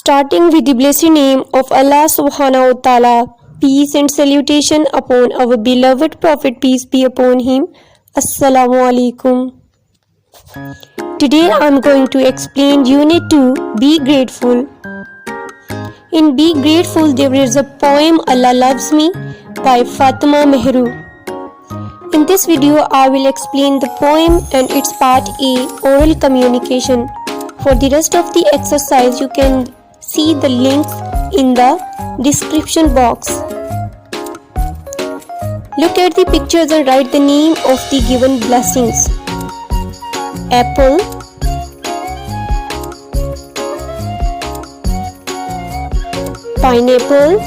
Starting with the blessed name of Allah subhanahu wa ta'ala, peace and salutation upon our beloved Prophet, peace be upon him. Assalamu alaikum. Today I am going to explain Unit 2, Be Grateful. In Be Grateful there is a poem Allah Loves Me by Fatima Mehru. In this video I will explain the poem and its part A, oral communication. For the rest of the exercise you can see the links in the description box. Look at the pictures and write the name of the given blessings. Apple, pineapple,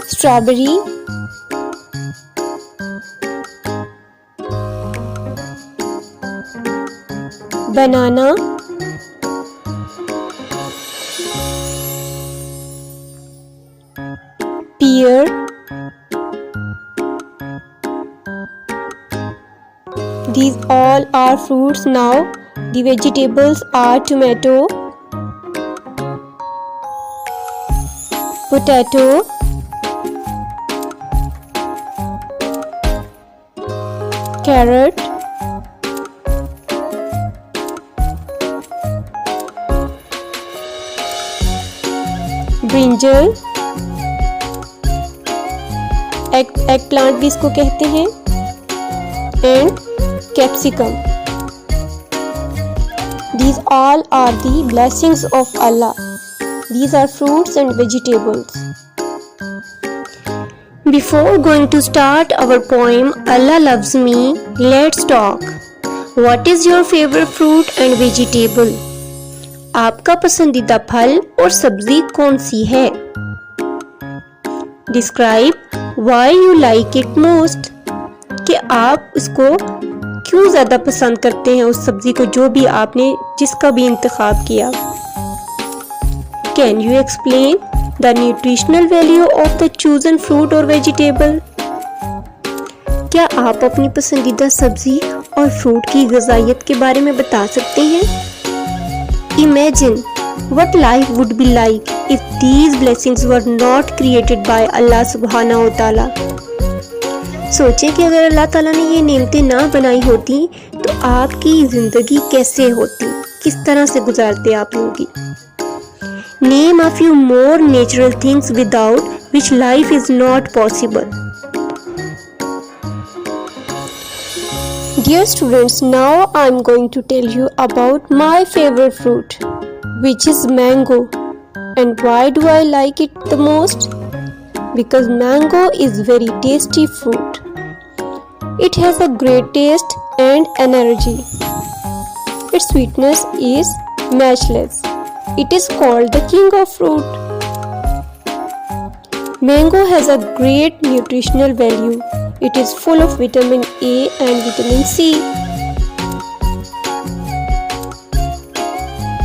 strawberry, banana, pear, these all are fruits. Now the vegetables are tomato, potato, carrot, brinjal, egg plant भी इसको कहते हैं, and capsicum. These all are the blessings of Allah. These are fruits and vegetables. Before going to start our poem Allah Loves Me, let's talk. What is your favorite fruit and vegetable? आपका पसंदीदा फल और सब्जी कौन सी है? Describe why you like it most. कि आप इसको क्यों ज़्यादा पसंद करते हैं उस सब्जी को जो भी आपने जिसका भी इंतखाब किया. Can you explain the nutritional value of the chosen fruit or vegetable? क्या आप अपनी पसंदीदा सब्जी और फ्रूट की ग़िज़ाइयत के बारे में बता सकते हैं? Imagine what life would be like if these blessings were not created by Allah subhanahu wa ta'ala. सोचें कि अगर अल्लाह ताला ने ये नेमतें ना बनाई होती तो आपकी ज़िंदगी कैसे होती, किस तरह से गुजारते आप लोग. Name a few more natural things without which life is not possible. Dear students, now I am going to tell you about my favorite fruit, which is mango. And why do I like it the most? Because mango is very tasty fruit. It has a great taste and energy. Its sweetness is matchless. It is called the king of fruit. Mango has a great nutritional value. It is full of vitamin A and vitamin C.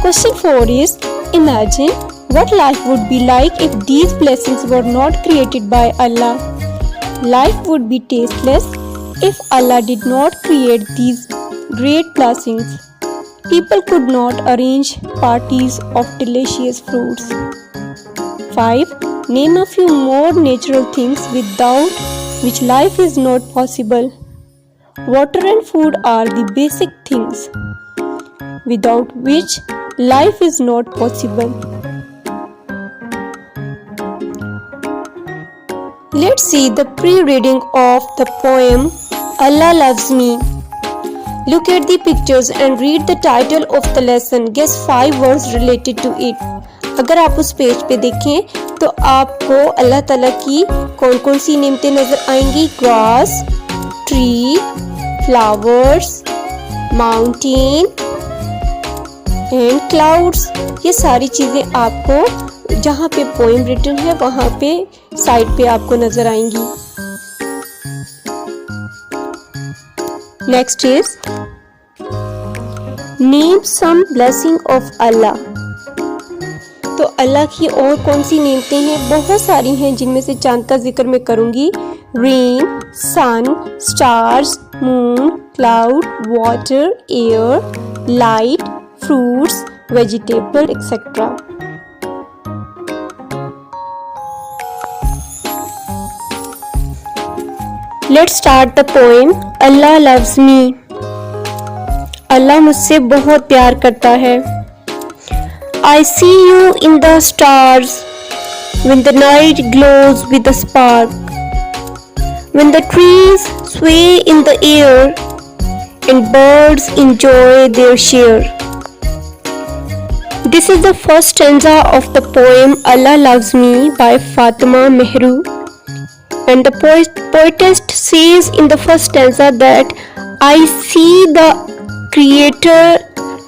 Question 4 is, imagine what life would be like if these blessings were not created by Allah. Life would be tasteless if Allah did not create these great blessings. People could not arrange parties of delicious fruits. 5. Name a few more natural things without which life is not possible. Water and food are the basic things without which life is not possible. Let's see the pre-reading of the poem Allah Loves Me. Look at the pictures and read the title of the lesson. Guess 5 words related to it. अगर आप उस page पे देखें तो आपको अल्लाह ताला की कौन कौन सी नेमतें नजर आएंगी. Grass, tree, flowers, mountain and clouds. ये सारी चीजें आपको जहाँ पे पोएम रिटन है वहाँ पे साइड पे आपको नजर आएंगी. Next is name some blessing of Allah. तो अल्लाह की और कौन सी नेमतें हैं? बहुत सारी हैं जिनमें से चांद का जिक्र मैं करूंगी. Rain, sun, stars, moon, cloud, water, air, light, fruits, vegetable, etc. Let's start the poem. Allah loves me. अल्लाह मुझसे बहुत प्यार करता है. I see you in the stars when the night glows with a spark, when the trees sway in the air and birds enjoy their share. This is the first stanza of the poem Allah Loves Me by Fatima Mehru, and the poetess says in the first stanza that I see the Creator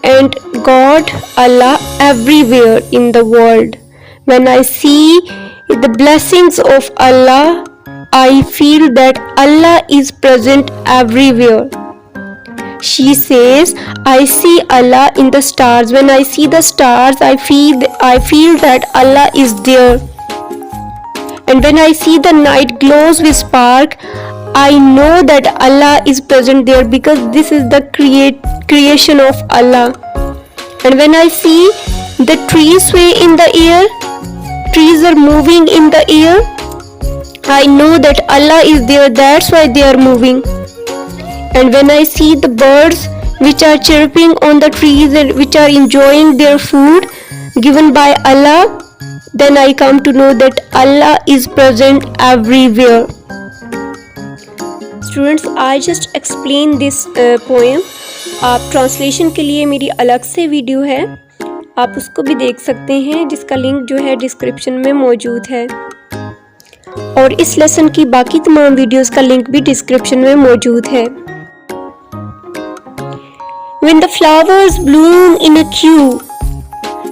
and God Allah everywhere in the world. When I see the blessings of Allah, I feel that Allah is present everywhere. She says, I see Allah in the stars. When I see the stars, I feel that Allah is there. And when I see the night glows with spark, I know that Allah is present there, because this is the creation of Allah. And when I see the trees sway in the air, trees are moving in the air, I know that Allah is there, that's why they are moving. And when I see the birds which are chirping on the trees and which are enjoying their food given by Allah, then I come to know that Allah is present everywhere. Students, I just explain this poem. आप translation के लिए मेरी अलग से video है, आप उसको भी देख सकते हैं, जिसका लिंक जो है डिस्क्रिप्शन में मौजूद है, और इस लेसन की बाकी तमाम वीडियोस का लिंक भी डिस्क्रिप्शन में मौजूद है. When the flowers bloom in a queue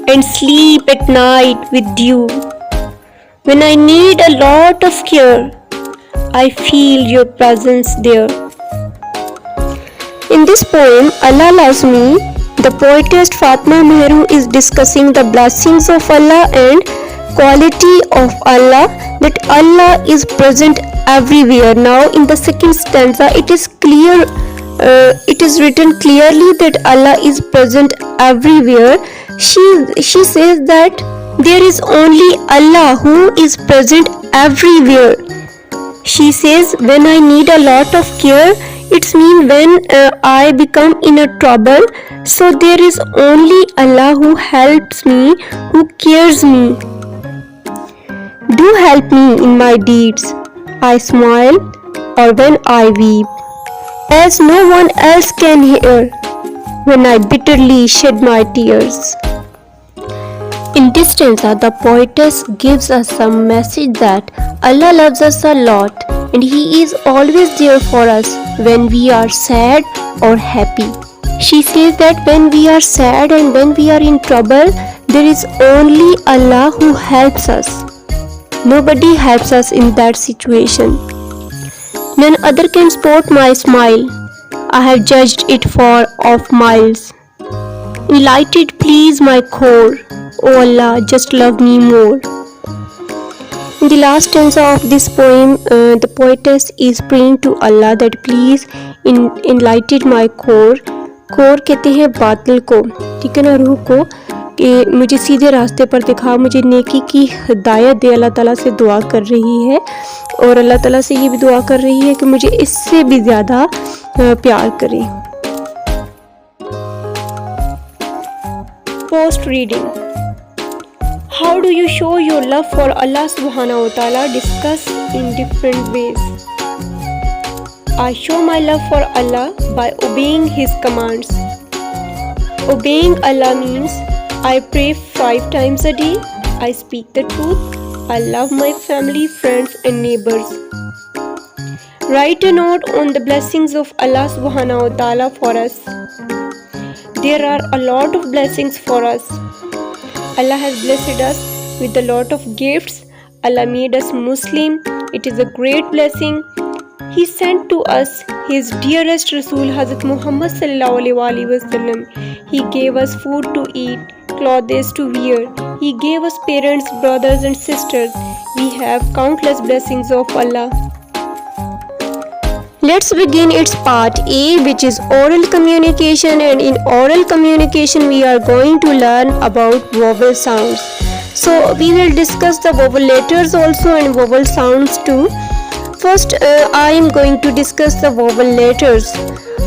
and sleep at night with dew, when I need a lot of care, I feel your presence there. In this poem, Allah Loves Me, the poetess Fatima Mehru is discussing the blessings of Allah and quality of Allah, that Allah is present everywhere. Now in the second stanza, it is written clearly that Allah is present everywhere. She says that there is only Allah who is present everywhere. She says, when I need a lot of care, it's mean when I become in a trouble, so there is only Allah who helps me, who cares me. Do help me in my deeds, I smile, or when I weep, as no one else can hear, when I bitterly shed my tears. In this stanza, the poetess gives us some message that Allah loves us a lot and He is always there for us when we are sad or happy. She says that when we are sad and when we are in trouble, there is only Allah who helps us. Nobody helps us in that situation. None other can sport my smile. I have judged it for of miles. Enlightened please my core. Oh Allah, just love me more. In the last stanza of this poem, the poetess is praying to Allah that please enlighten my core. core कहते हैं बातिल को, ठीक है ना, रूह को, कि मुझे सीधे रास्ते पर दिखा, मुझे नेकी की हिदायत दे. अल्लाह ताला से दुआ कर रही है, और अल्लाह ताला से ये भी दुआ कर रही है कि मुझे इससे भी ज़्यादा प्यार करें. Post reading. How do you show your love for Allah subhanahu wa ta'ala? Discuss in different ways. I show my love for Allah by obeying His commands. Obeying Allah means I pray 5 times a day, I speak the truth, I love my family, friends and neighbors. Write a note on the blessings of Allah subhanahu wa ta'ala for us. There are a lot of blessings for us. Allah has blessed us with a lot of gifts. Allah made us Muslim. It is a great blessing. He sent to us His dearest Rasul Hazrat Muhammad sallallahu alaihi wasallam. He gave us food to eat, clothes to wear. He gave us parents, brothers and sisters. We have countless blessings of Allah. Let's begin its part A, which is oral communication, and in oral communication we are going to learn about vowel sounds. So we will discuss the vowel letters also and vowel sounds too. First I am going to discuss the vowel letters.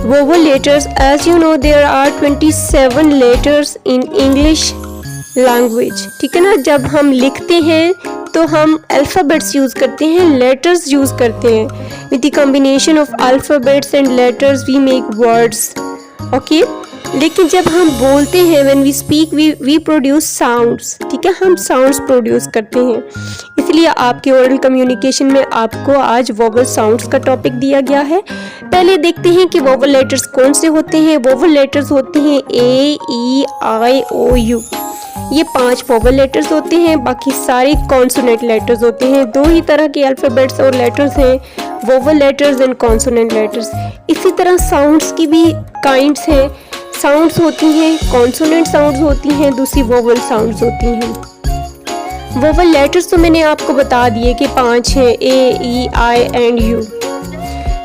Vowel letters, as you know, there are 27 letters in English language. ठीक है ना, जब हम लिखते हैं तो हम alphabets use करते हैं, लेटर्स यूज़ करते हैं. With the combination of alphabets and letters we make words. Okay, लेकिन जब हम बोलते हैं, when we speak we produce sounds. ठीक है, हम साउंड्स प्रोड्यूस करते हैं. इसलिए आपके ओरल कम्युनिकेशन में आपको आज वोवल साउंड्स का टॉपिक दिया गया है. पहले देखते हैं कि वोवल लेटर्स कौन से होते हैं. वोवल लेटर्स होते हैं ए, ई, आई, ओ, यू. ये 5 वोवल लेटर्स होते हैं. बाकी सारे कॉन्सोनेंट लेटर्स होते हैं. 2 ही तरह के अल्फ़ाबेट्स और लेटर्स हैं, vowel letters and consonant letters. इसी तरह साउंड्स की भी काइंड्स हैं. साउंड्स होती हैं, कॉन्सोनेंट साउंड्स होती हैं, दूसरी वोवल साउंड्स होती हैं. वोवल लेटर्स तो मैंने आपको बता दिए कि 5 हैं, ए, ई, आई एंड यू.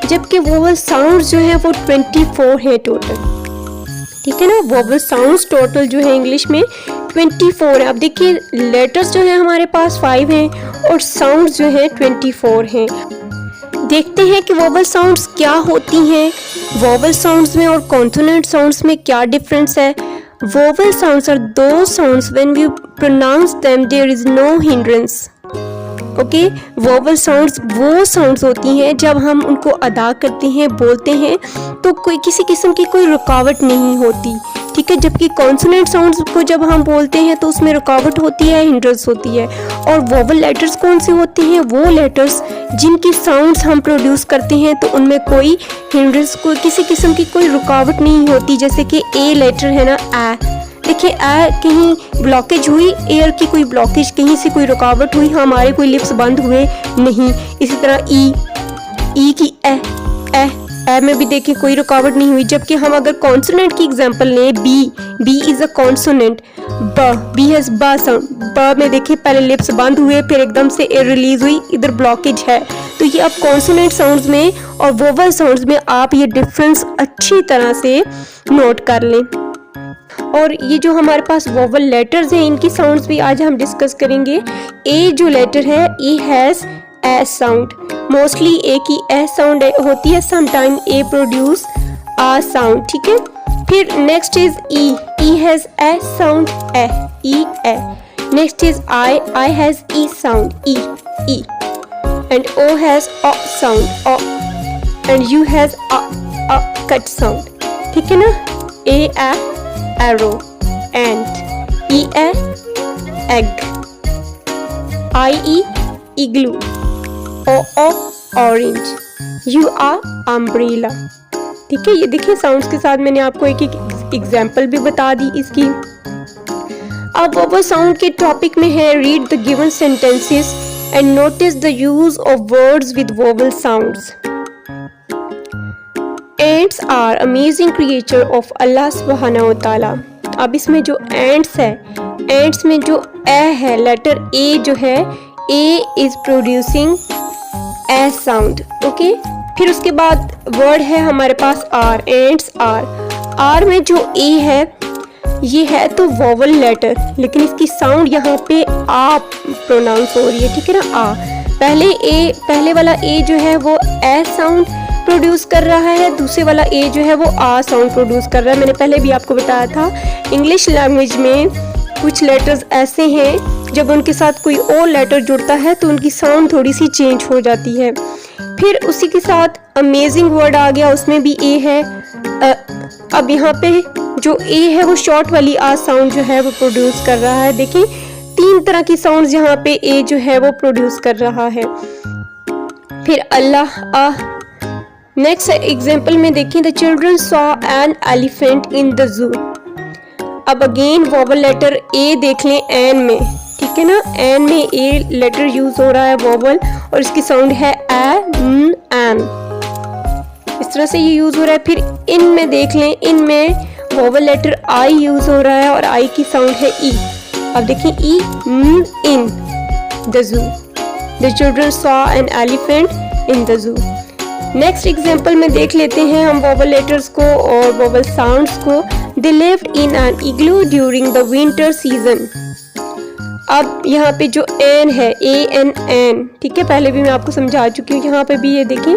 जबकि वोवल साउंड्स जो है वो 24 है टोटल. ठीक है ना, वोवल साउंड्स टोटल जो है इंग्लिश में 24 है. अब देखिए, लेटर्स जो है हमारे पास 5 हैं और साउंड्स जो है 24 हैं. देखते हैं कि वोवल साउंड्स क्या होती हैं, वोवल साउंड्स में और कॉन्सोनेंट साउंड्स में क्या डिफरेंस है. Vowel sounds are those sounds when we pronounce them there is no hindrance. Okay, vowel sounds वो साउंड्स होती हैं जब हम उनको अदा करते हैं, बोलते हैं तो कोई किसी किस्म की कोई रुकावट नहीं होती. ठीक है, जबकि कॉन्सोनेंट साउंड्स को जब हम बोलते हैं तो उसमें रुकावट होती है, हिंड्रेंस होती है. और वोवल लेटर्स कौन से होते हैं? वो लेटर्स जिनकी साउंड्स हम प्रोड्यूस करते हैं तो उनमें कोई हिंड्रेंस, कोई किसी किस्म की कोई रुकावट नहीं होती. जैसे कि ए लेटर है ना, ए. देखिए, ए कहीं ब्लॉकेज हुई, एयर की कोई ब्लॉकेज, कहीं से कोई रुकावट हुई, हमारे कोई लिप्स बंद हुए नहीं. इसी तरह ई की ए में भी देखिए कोई रुकावट नहीं हुई. जबकि हम अगर कॉन्सोनेंट की एग्जांपल लें, B is a consonant. B has ब साउंड. ब में देखिए पहले लिप्स बंद हुए, फिर एकदम से एयर रिलीज हुई, इधर ब्लॉकेज है. तो ये अब कॉन्सोनेंट साउंड्स में और वोवल साउंड्स में आप ये डिफरेंस अच्छी तरह से नोट कर लें. और ये जो हमारे पास वोवल लेटर्स हैं, इनकी साउंड्स भी आज हम डिस्कस करेंगे. ए जो लेटर है, E has S sound. Mostly A की एस साउंड होती है, समटाइम ए प्रोड्यूस आ साउंड. ठीक है, फिर next is E has S sound, E. Next is I has E sound, E. And O has a sound, अ. And U has a cut sound. ठीक है ना, ए arrow, ant, egg, igloo, orange, umbrella. ठीक है, ये देखिए sounds के साथ मैंने आपको एक एग्जाम्पल भी बता दी इसकी. अब वोवल साउंड के टॉपिक में है, read the given sentences and notice the use of words with vowel sounds. Ants are amazing creature of Allah subhanahu wa ta'ala. अब इसमें जो ants है, ants में जो ए है, लेटर ए जो है, A is producing A sound. Okay, फिर उसके बाद वर्ड है हमारे पास आर, एंट्स आर. आर में जो ए है, ये है तो वोवल लेटर, लेकिन इसकी साउंड यहाँ पे आ प्रोनाउंस हो रही है. ठीक है ना, आ. पहले वाला ए जो है वो ए साउंड प्रोड्यूस कर रहा है, दूसरे वाला ए जो है वो आ साउंड प्रोड्यूस कर रहा है. मैंने पहले भी आपको बताया था, इंग्लिश लैंग्वेज में कुछ लेटर्स ऐसे हैं जब उनके साथ कोई और लेटर जुड़ता है तो उनकी साउंड थोड़ी सी चेंज हो जाती है. फिर उसी के साथ अमेजिंग वर्ड आ गया, उसमें भी ए है. अब यहाँ पे जो ए है वो शॉर्ट वाली आ साउंड जो है वो प्रोड्यूस कर रहा है. देखिए, 3 तरह की साउंड यहाँ पे ए जो है वो प्रोड्यूस कर रहा है. फिर अल्लाह, आ. नेक्स्ट एग्जाम्पल में देखें, the children saw an elephant in the जू. अब अगेन वोवल लेटर ए देख लें एन में. ठीक है ना, एन में ए लेटर यूज हो रहा है वोवल, और इसकी साउंड है एन. इस तरह से ये यूज हो रहा है. फिर इन में देख लें, इन में वोवल लेटर आई यूज हो रहा है और आई की साउंड है ई. अब देखें, E, in the zoo. The children saw an elephant in the zoo. Next example में देख लेते हैं हम वोवल लेटर्स को और वोवल साउंड्स को। They lived in an igloo during the winter season. अब यहाँ पे जो एन है, ANN, ठीक है, पहले भी मैं आपको समझा चुकी हूँ। यहाँ पे भी ये देखें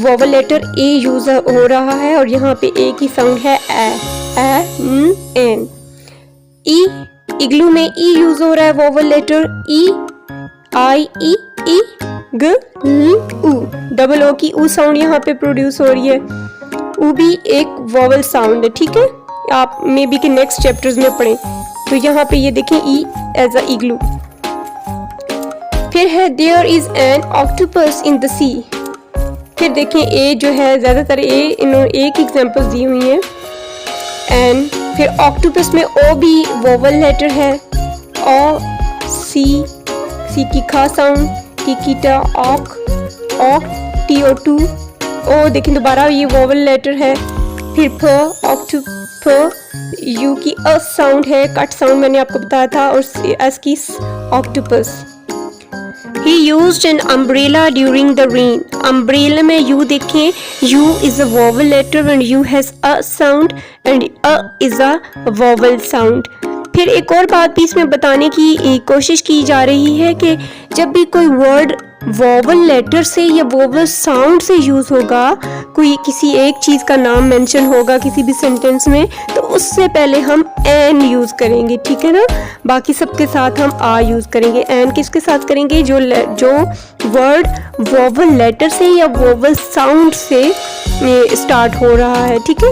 वोवल लेटर ए यूज हो रहा है और यहाँ पे ए की साउंड है एन। ई, इग्लू में ई यूज हो रहा है vowel letter E, I G L U। Double O की ऊ साउंड यहाँ पे प्रोड्यूस हो रही है। ऊ भी एक वोवल साउंड है, ठीक है, आप मे बी के नेक्स्ट चैप्टर्स में पढ़ें। तो यहाँ पे ये देखें ई एज अ इग्लू। फिर है there is an octopus in the sea. फिर देखें ए जो है, ज्यादातर इन्होंने एक एग्जांपल दी हुई है एन। फिर ऑक्टोपस में ओ भी वोवल लेटर है, ओ सी की खा साउंड, टी की टा, ऑक TO2। ओ देखें दोबारा ये वोवल लेटर है। फिर फ, ऑक्टोप, यू की अ साउंड है, कट साउंड मैंने आपको बताया था, और एस की octopus. He used an umbrella during the rain। umbrella में यू देखें, U is a vowel letter and U has a sound and a is a vowel sound। फिर एक और बात भी इसमें बताने की कोशिश की जा रही है कि जब भी कोई वर्ड वोवल लेटर से या वोवल साउंड से यूज होगा, कोई किसी एक चीज का नाम मेंशन होगा किसी भी सेंटेंस में, तो उससे पहले हम एन यूज करेंगे, ठीक है ना। बाकी सबके साथ हम आ यूज करेंगे। एन किसके साथ करेंगे? जो वर्ड वोवल लेटर से या वोवल साउंड से स्टार्ट हो रहा है, ठीक है।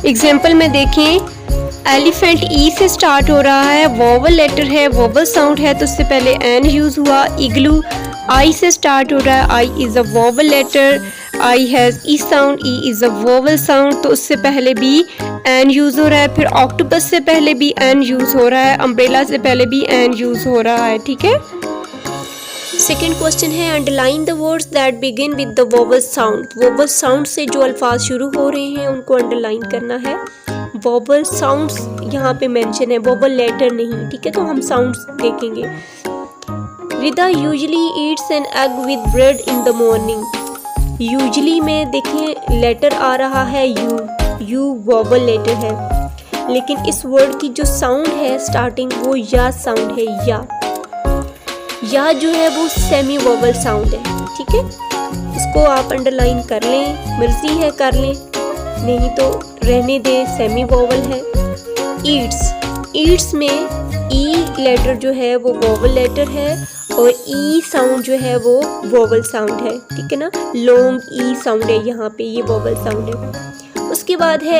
एग्जाम्पल में देखें, एलिफेंट ई से स्टार्ट हो रहा है, वोवल लेटर है, वोवल साउंड है, तो उससे पहले एन यूज हुआ। इग्लू आई से स्टार्ट हो रहा है, I is a vowel letter, I has E sound, E is a vowel sound, तो उससे पहले भी एन यूज हो रहा है। फिर ऑक्टोपस से पहले भी एन यूज हो रहा है, अम्ब्रेला से पहले भी एन यूज हो रहा है, ठीक है। सेकेंड क्वेश्चन है, underline the words that begin with the vowel sound. Vowel sound से जो अल्फाज शुरू हो रहे हैं उनको अंडरलाइन करना है। वोवल साउंड्स यहाँ पे मेंशन है, वोवल लेटर नहीं, ठीक है, तो हम साउंड्स देखेंगे। Rida usually eats an egg with bread in the morning. Usually में देखें लेटर आ रहा है यू वोवल लेटर है, लेकिन इस वर्ड की जो साउंड है स्टार्टिंग वो या साउंड है। या जो है वो सेमी वोवल साउंड है, ठीक है। इसको आप अंडरलाइन कर लें, मर्जी है कर लें, नहीं तो रहने दे, सेमी वोवल है। ईट्स में ई लेटर जो है वो वोवल लेटर है और ई साउंड जो है वो वोवल साउंड है, ठीक है ना। लॉन्ग ई साउंड है यहाँ पे, ये वोवल साउंड है। उसके बाद है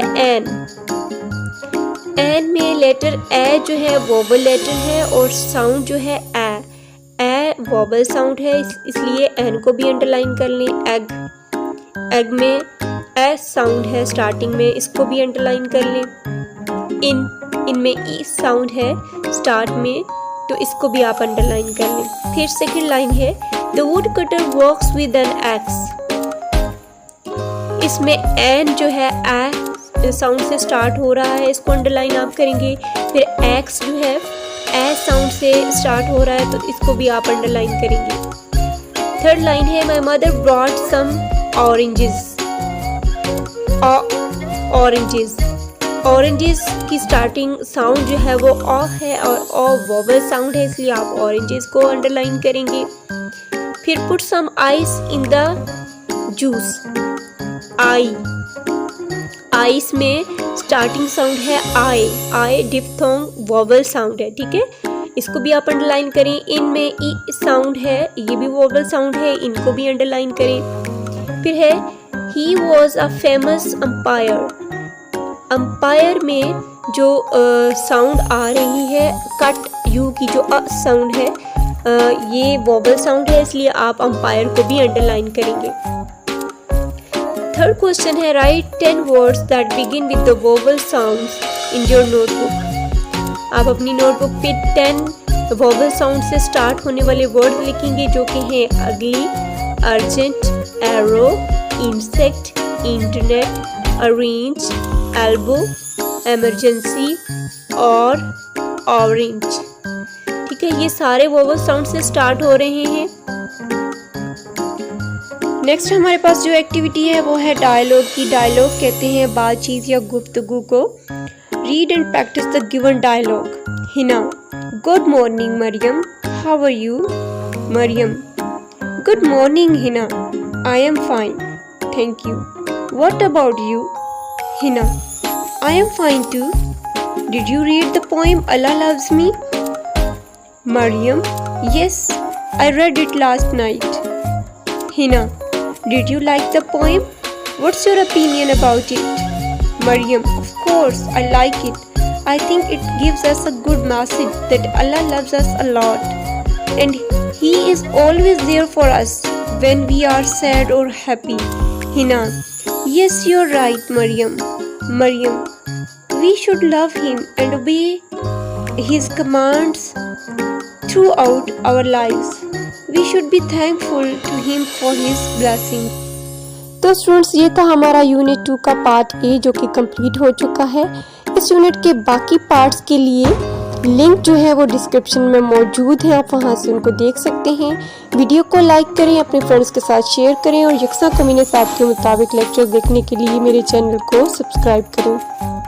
एन में लेटर ए जो है वोवल लेटर है और साउंड जो है ए वोवल साउंड है, इसलिए एन को भी अंडरलाइन कर लें। एग में ए साउंड है स्टार्टिंग में, इसको भी अंडरलाइन कर लें। इनमें ई साउंड है स्टार्ट में, तो इसको भी आप अंडरलाइन कर लें। फिर सेकंड लाइन है, the wood cutter works with an axe. इसमें एन जो है ए साउंड से स्टार्ट हो रहा है, इसको अंडरलाइन आप करेंगे। फिर एक्स जो है ए साउंड से स्टार्ट हो रहा है, तो इसको भी आप अंडरलाइन करेंगे। थर्ड लाइन है, my mother brought some oranges. Oranges की स्टार्टिंग साउंड जो है वो ऑ है और ऑ वोवल साउंड है, इसलिए आप ऑरेंजेस को अंडरलाइन करेंगे। फिर put some ice in the juice. Ice में स्टार्टिंग साउंड है आई डिप्थोंग वोवल साउंड है, ठीक है, इसको भी आप अंडरलाइन करें। इनमें ई साउंड है, ये भी वोवल साउंड है, इनको भी अंडरलाइन करें। फिर है, he was a famous umpire. Umpire में जो साउंड आ रही है कट यू की जो अ साउंड है, ये वोवल साउंड है, इसलिए आप अम्पायर को भी अंडरलाइन करेंगे। थर्ड क्वेश्चन है, right 10 words that begin with the vowel sounds in your notebook. आप अपनी नोटबुक पे 10 वोवल साउंड से स्टार्ट होने वाले वर्ड लिखेंगे, जो कि हैं अगली, urgent, arrow, insect, internet, arrange, elbow, emergency और ऑरेंज, ठीक है। ये सारे वोवल साउंड से स्टार्ट हो रहे हैं। नेक्स्ट हमारे पास जो एक्टिविटी है वो है डायलॉग की। डायलॉग कहते हैं बातचीत या गुफ्तगू को। Read and practise the given dialogue. Hina, good morning Maryam, how are you? Maryam, good morning Hina, I am fine, thank you, what about you? Hina, I am fine too, did you read the poem Allah loves me? Maryam, yes, I read it last night. Hina, did you like the poem? What's your opinion about it? Maryam, of course, I like it. I think it gives us a good message that Allah loves us a lot and He is always there for us when we are sad or happy. Hina, yes, you're right, Maryam. Maryam, we should love Him and obey His commands throughout our lives. We should be thankful to Him for His blessing. तो students, ये था हमारा unit 2 का part A जो कि complete हो चुका है। इस यूनिट के बाकी पार्ट्स के लिए लिंक जो है वो डिस्क्रिप्शन में मौजूद है, आप वहां से उनको देख सकते हैं। वीडियो को लाइक करें, अपने फ्रेंड्स के साथ शेयर करें और यकसा कमीने साहब के मुताबिक लेक्चर देखने के लिए मेरे चैनल को सब्सक्राइब करें।